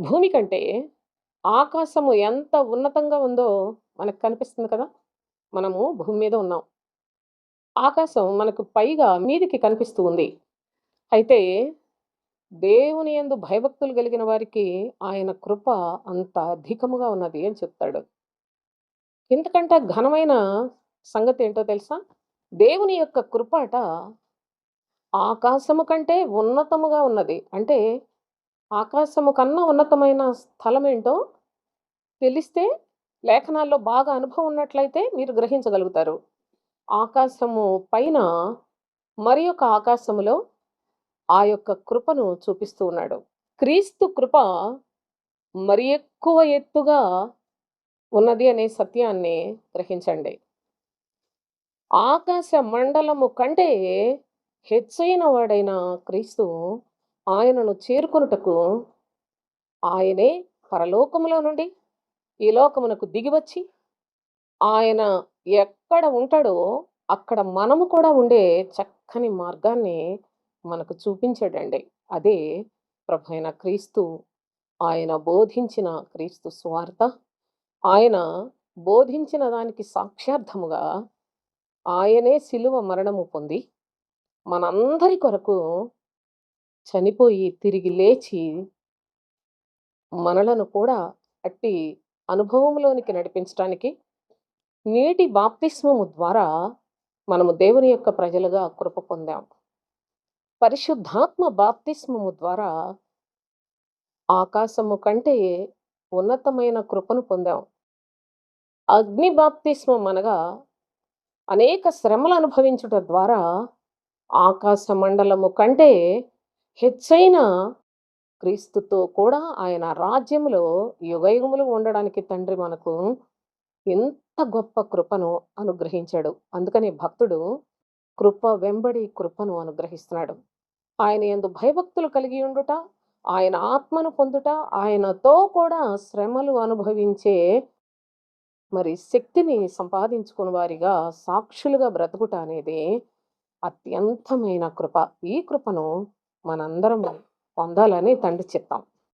భూమి కంటే ఆకాశము ఎంత ఉన్నతంగా ఉందో మనకు కనిపిస్తుంది కదా! మనము భూమి మీద ఉన్నాం. ఆకాశం మనకు పైగా మీదికి కనిపిస్తూ ఉంది. అయితే దేవుని యందు భయభక్తులు కలిగిన వారికి ఆయన కృప అంత అధికముగా ఉన్నది అని చెప్తాడు. ఇంతకంటే ఘనమైన సంగతేంటో తెలుసా? దేవుని యొక్క కృపట ఆకాశము కంటే ఉన్నతముగా ఉన్నది. అంటే ఆకాశము కన్నా ఉన్నతమైన స్థలమేంటో తెలిస్తే లేఖనాల్లో బాగా అనుభవం ఉన్నట్లయితే మీరు గ్రహించగలుగుతారు. ఆకాశము పైన మరి యొక్క ఆకాశములో ఆ యొక్క కృపను చూపిస్తూ ఉన్నాడు. క్రీస్తు కృప మరి ఎక్కువ ఎత్తుగా ఉన్నది అనే సత్యాన్ని గ్రహించండి. ఆకాశ మండలము కంటే హెచ్చైన వాడైన క్రీస్తు ఆయనను చేరుకొనుటకు ఆయనే పరలోకములో నుండి ఈ లోకమునకు దిగివచ్చి ఆయన ఎక్కడ ఉంటాడో అక్కడ మనము కూడా ఉండే చక్కని మార్గాన్ని మనకు చూపించాడండి. అదే ప్రభైన క్రీస్తు. ఆయన బోధించిన క్రీస్తు సువార్త. ఆయన బోధించిన దానికి సాక్ష్యార్థముగా ఆయనే శిలువ మరణము పొంది మనందరి కొరకు చనిపోయి తిరిగి లేచి మనలను కూడా అట్టి అనుభవంలోనికి నడిపించటానికి నీటి బాప్తిస్మము ద్వారా మనము దేవుని యొక్క ప్రజలుగా కృప పొందాం. పరిశుద్ధాత్మ బాప్తిస్మము ద్వారా ఆకాశము కంటే ఉన్నతమైన కృపను పొందాం. అగ్ని బాప్తిస్మం అనగా అనేక శ్రమలు అనుభవించుట ద్వారా ఆకాశ మండలము కంటే హెచ్చైన క్రీస్తుతో కూడా ఆయన రాజ్యములో యుగయుగములు ఉండడానికి తండ్రి మనకు ఎంత గొప్ప కృపను అనుగ్రహించాడు. అందుకని భక్తుడు కృప వెంబడి కృపను అనుగ్రహిస్తున్నాడు. ఆయన యందు భయభక్తులు కలిగి ఉండుట, ఆయన ఆత్మను పొందుట, ఆయనతో కూడా శ్రమలు అనుభవించే మరి శక్తిని సంపాదించుకుని వారిగా సాక్షులుగా బ్రతుకుట అనేది అత్యంతమైన కృప. ఈ కృపను మనందరం పొందాలని తండ్రి చిత్తం.